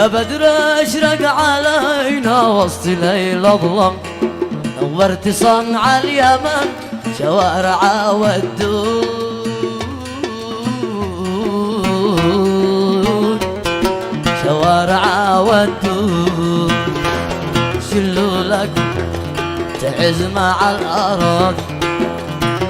يا بدر اشرق علينا وسط ليل اظلم، نورت صنع اليمن شوارع والدود، شوارع والدود شلوا لك تعز مع الأرض،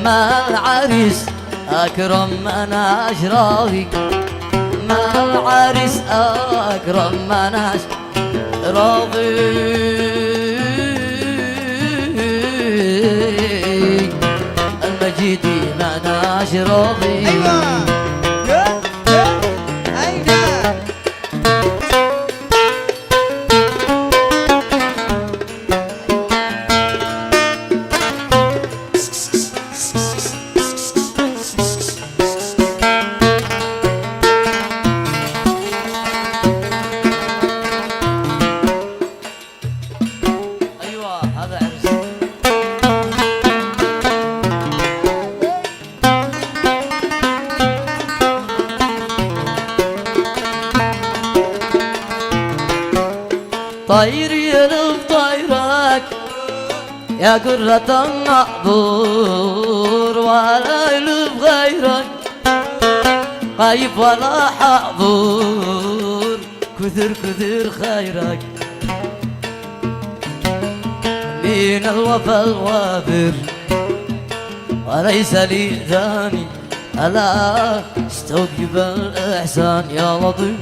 ما العريس أكرم من أشرافي، ما العريس أكرم من أشرافي، المجيد من أشرافي. طير يلف طيرك يا قرة النحضور، ولا يلف غيرك غايب ولا حضور، كثر كثر خيرك من الوفا الوافر، وليس لي ثاني ألا استوجب الإحسان يا لطيف.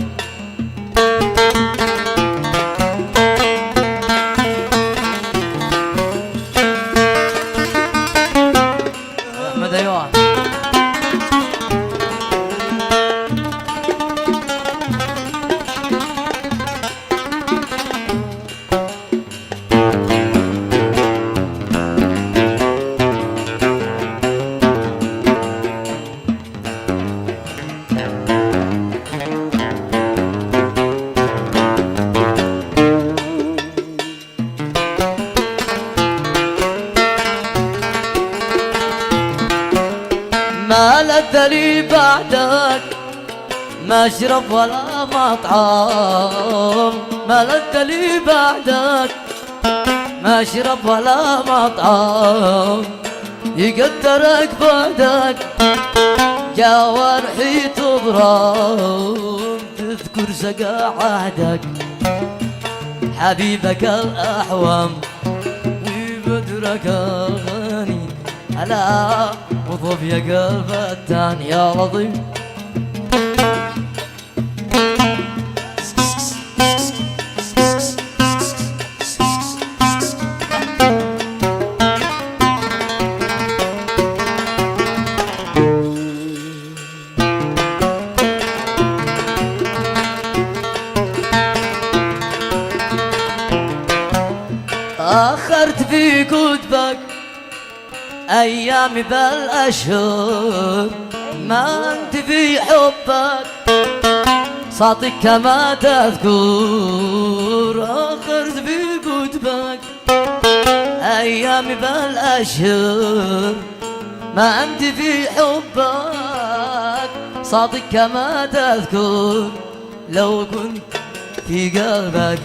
ما لذ لي بعدك مشرب ولا مطعم، ما لذ لي بعدك مشرب ولا مطعم، يقدرك بعدك جوارحي تضرب، تذكر سقى عهدك حبيبك الأحوام، وبدرك الغني ألا وضب يا قلب التاني يا لطيف. أخرت في كتبك أيامي بالأشهر، ما أنت في حبك صوتك كما تذكر، أخرت في كتبك أيامي بالأشهر، ما أنت في حبك صوتك كما تذكر، لو كنت في قلبك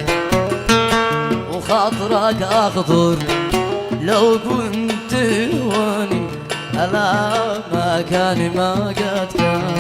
وخاطرك أخضر، لو كنت واني ألا ما كان ما قد كان.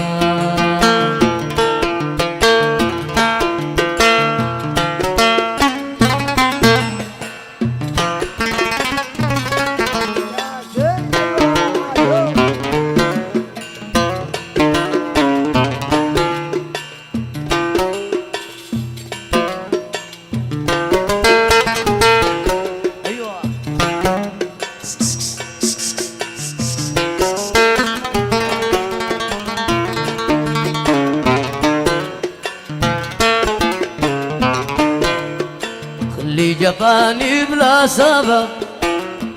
اللي جفاني بلا سبب،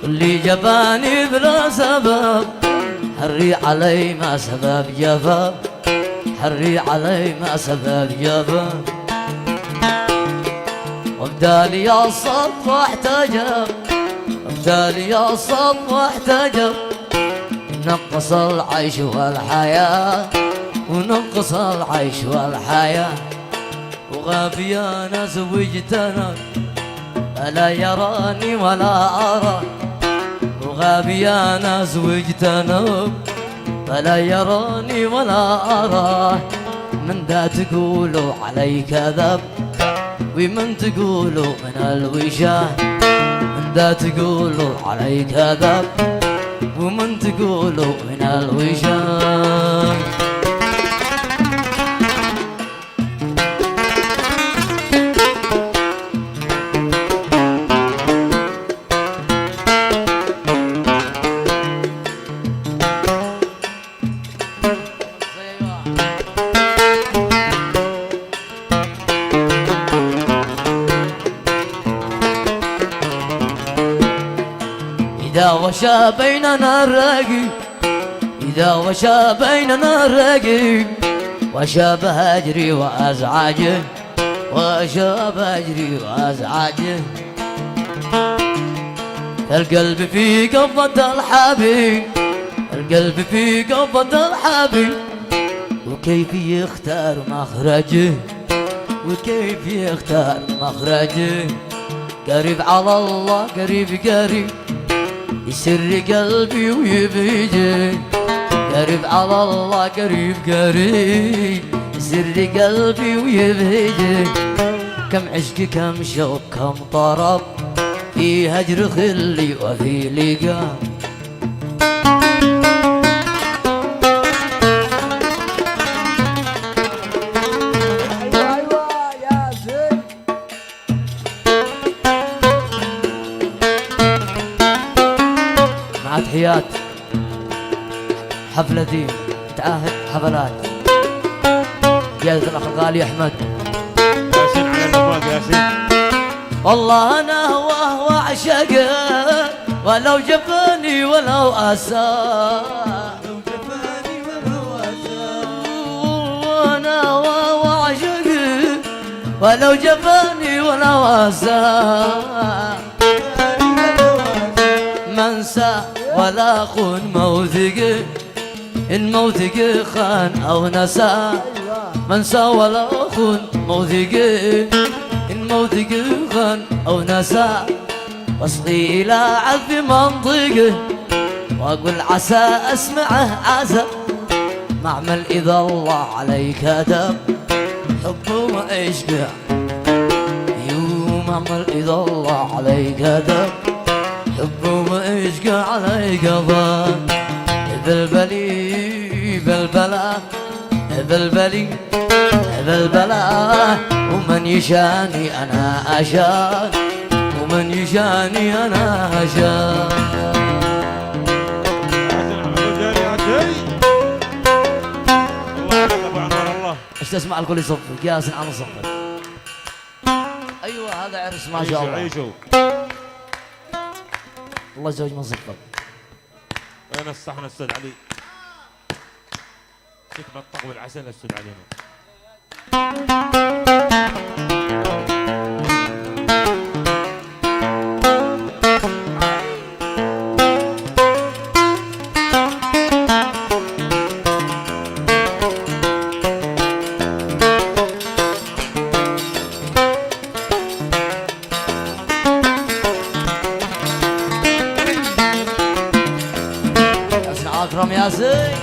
اللي جفاني بلا سبب، حري علي ما سبب جفا، حري علي ما سبب جفا، وبدالي الصف واحتجب، وبدالي الصف واحتجب، نقص العيش والحياة، ونقص العيش والحياة، وغاب يا ناس وجتنا فلا يراني ولا أرى، وغاب يا ناس وجتنا فلا يراني ولا أراه. من ذا تقولوا علي كذب ومن تقولوا من الوشاه، من ذا تقولوا علي كذب ومن تقولوا من الوشاه. إذا وشى بيننا الرقيب، إذا وشى بيننا الرقيب، وشى بهجري وأزعاجه، وشى بهجري وأزعاجه. القلب في قبضة الحبيب، القلب في قبضة الحبيب، وكيف يختار مخرجه، وكيف يختار مخرجه. قريب على الله قريب قريب يسر قلبي ويبهجه، قريب على الله قريب قريب يسر قلبي ويبهجه. كم عشق كم شوق كم طرب في هجر خلي وفي لقاء. مع تحيات حفلة دي تعاهد حفلات قيادة الأخ الغالي أحمد ياسين على النفاذ. ياسين والله أنا هواه وأعشقه ولو جفاني ولو أسى، لو جفاني ولو أسى. وأنا هواه وأعشقه ولو جفاني ولو أسى. منسى ولا خون موثقه، إن موثقه خان أو نسى. منسى ولا خون موثقه، إن موثقه خان أو نسى. واصغي إلى عذب منطقه وأقول عسى أسمعه عسى. معمل إذا الله علي كتب حبه وعشقه، معمل إذا الله علي كتب حبه وعشقه علي قضى. بلبلي بلبلا بلبلي بلبلا، ومن يشاني أنا أشان، ومن يشاني أنا أشان. ايش تسمع الكل يصفق ياسين عن صفق. ايوه هذا عرس ما شاء الله. عيشوا الله يزوج من صفق. وين الصحن استاذ علي؟ سكبة الطقم العسل استاذ علينا. أكرم ياسين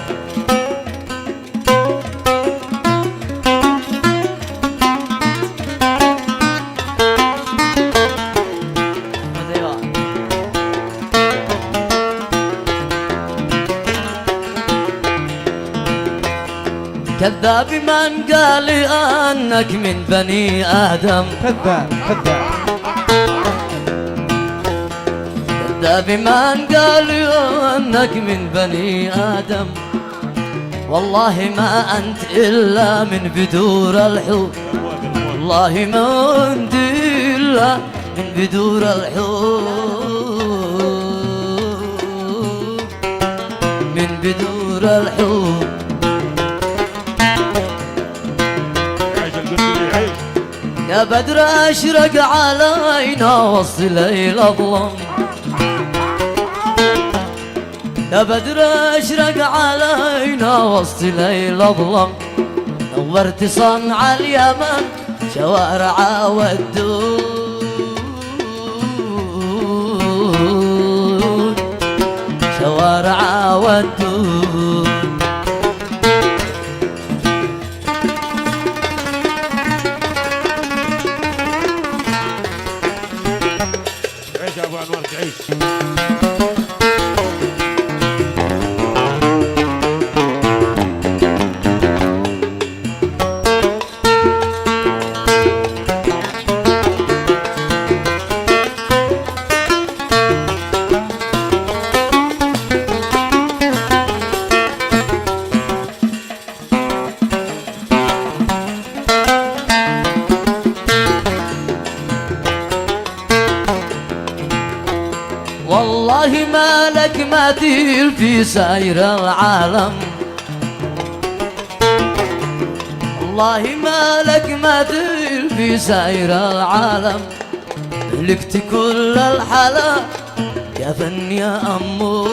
كذاب من قال لي أنك من بني آدم. كذاب كذاب كذاب من قال لي أنك من بني آدم. والله ما أنت إلا من بدور الحب، والله ما أنت إلا من بدور الحب، من بدور الحب. يا بدر أشرق علينا وسط الليل أظلم، يا بدر أشرق علينا وسط الليل أظلم. نورت صنع اليمن شوارع والدود شوارع والدود عيش يا ابو انور تعيش. والله ما لك مثيل في سائر العالم والله ما لك مثيل في سائر العالم ملكت كل الحلا يا فن يا أمور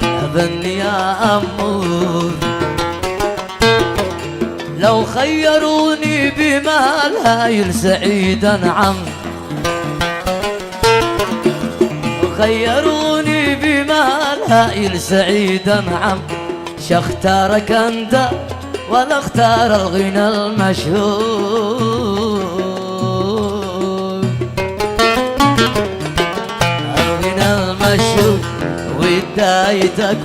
يا فن يا أمور لو خيروني بمال هايل سعيدا عم لو خيروني بمال هايل سعيدا عم شاختارك انت ولا اختار الغنى المشهور الغنى المشهور ودايتك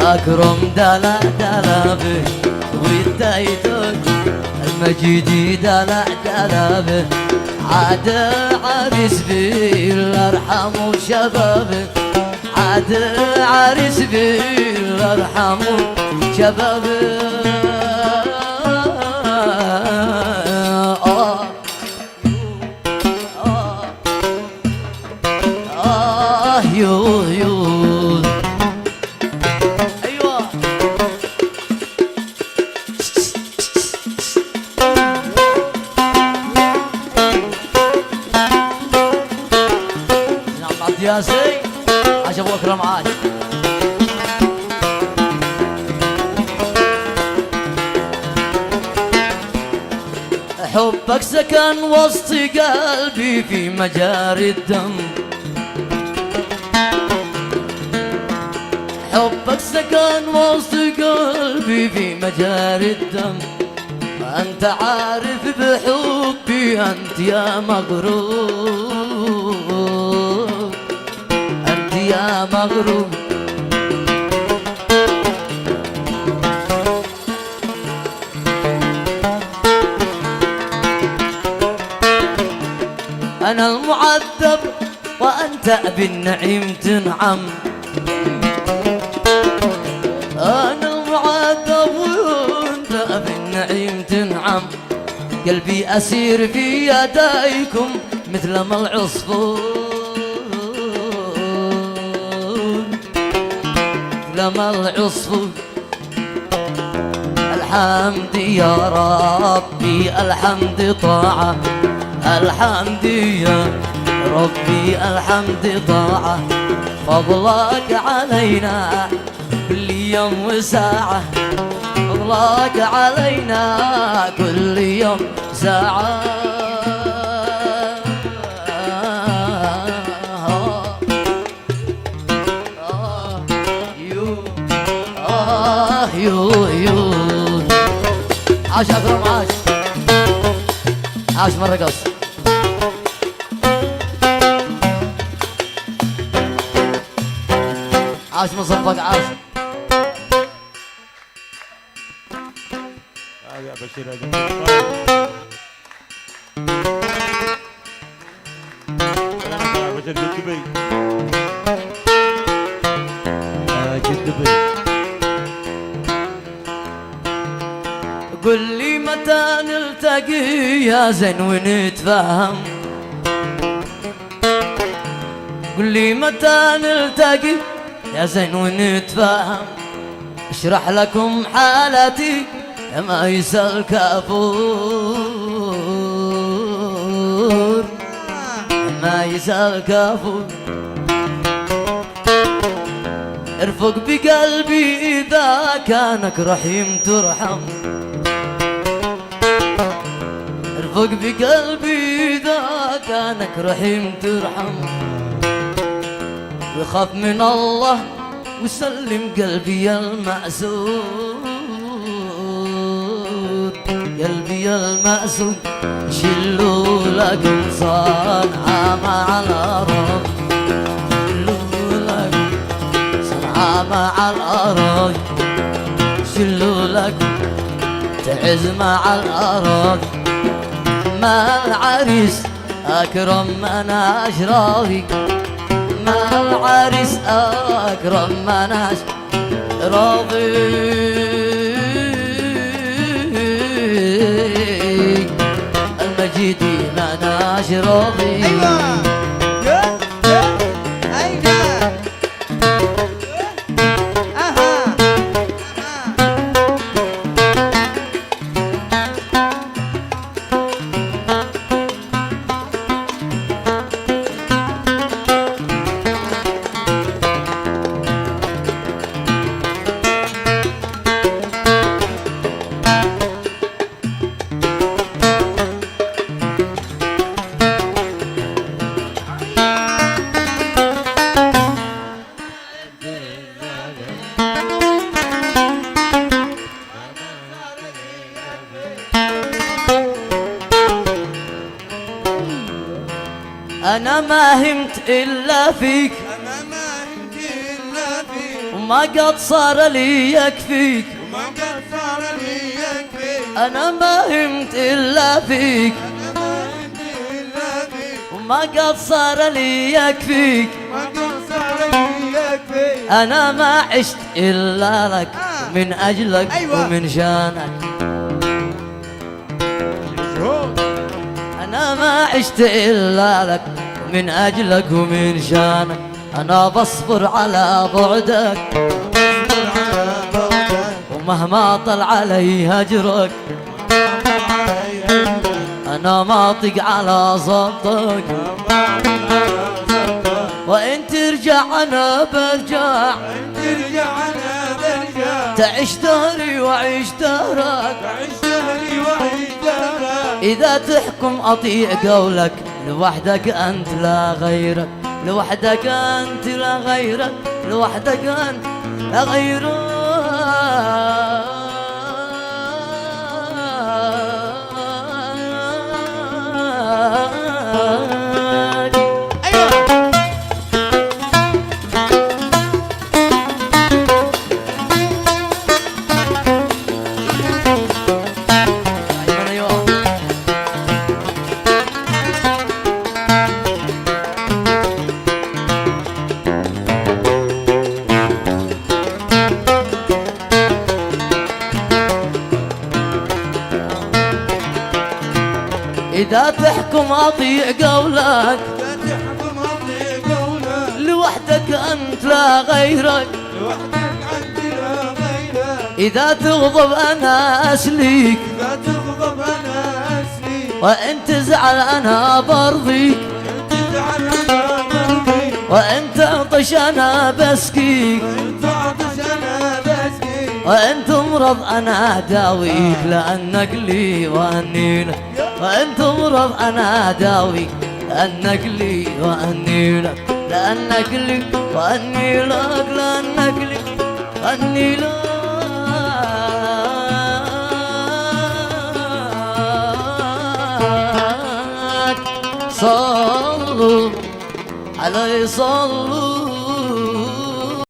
اكرم دلع دلع به ودايتك المجيد دلع دلع به عاد عريس بالله ارحموا شبابه عاد عريس بالله ارحموا شبابه يو يو ايوه نعم ياسي عجب واكرم عاش حبك سكن وسط قلبي في مجاري الدم حبك سكن وسط قلبي في مجاري الدم أنت عارف بحبي أنت يا مغرور أنت يا مغرور أنا المعذب وأنت بالنعيم تنعم أنا المعذب وأنت بالنعيم تنعم قلبي أسير في يديكم مثل ما العصفور مثل ما العصفور الحمد يا ربي الحمد طاعة الحمد يا ربي الحمد طاعة فضلك علينا كل يوم وساعة فضلك علينا كل يوم ساعة يو عاش أكرم عاش عاش مرة قص عاش مصفق عاش يا بشير يا بشير جد دبي جد دبي قل لي متى نلتقي يا زين ونتفاهم قل لي متى نلتقي يا زين ونتفاهم اشرح لكم حالتي يا ما يسأل كافور يا ما يسأل كافور ارفق بقلبي إذا كانك رحيم ترحم، ارفق بقلبي إذا كانك رحيم ترحم، وخاف من الله وسلم قلبي المأسود، قلبي المأسود شلوا لك صنعة مع الأرض، شلوا لك صنعة مع الأرض، شلوا لك تعز مع الأرض. ما العريس أكرم من أشرافي، ما العريس أكرم من أشرافي، المجيد من أشرافي. أنا ما همت إلا فيك، أنا ما همت إلا فيك، وما قد صار لي يكفيك، وما قد صار لي يكفيك. أنا ما همت إلا فيك، أنا ما همت إلا فيك، وما قد صار لي يكفيك، وما قد صار لي يكفيك. أنا ما عشت إلا لك من أجلك أيوة. ومن شانك، أنا ما عشت إلا لك من أجلك ومن شانك. أنا بصبر على بعدك ومهما طل علي هجرك، أنا ما أطق على صوتك، وإن ترجع أنا برجع، ترجع أنا برجع، تعيش دهري وعيش دهرك. أعيش دهري وأعيش دهرك. إذا تحكم أطيع قولك، لوحدك أنت لا غيرك، لوحدك أنت لا غيرك، لوحدك أنت لا غيرك. إذا تحكم أطيع قولك، إذا تحكم أطيع قولك، لوحدك أنت لا غيرك. لوحدك أنت لا غيرك. إذا تغضب أنا أسليك، إذا تغضب أنا أسليك، وإن تزعل أنا برضيك، تزعل أنا برضيك، وإن تعطش أنا بسقيك، وإن تعطش أنا بسقيك، وإن تمرض أنا أداويك، لأنك لي وأني لك، وإن تمرض أنا أداويك، لأنك لي وأني لك، لأنك لي وأني لك، لأنك لي وأني لك. صلوا عليه صلوا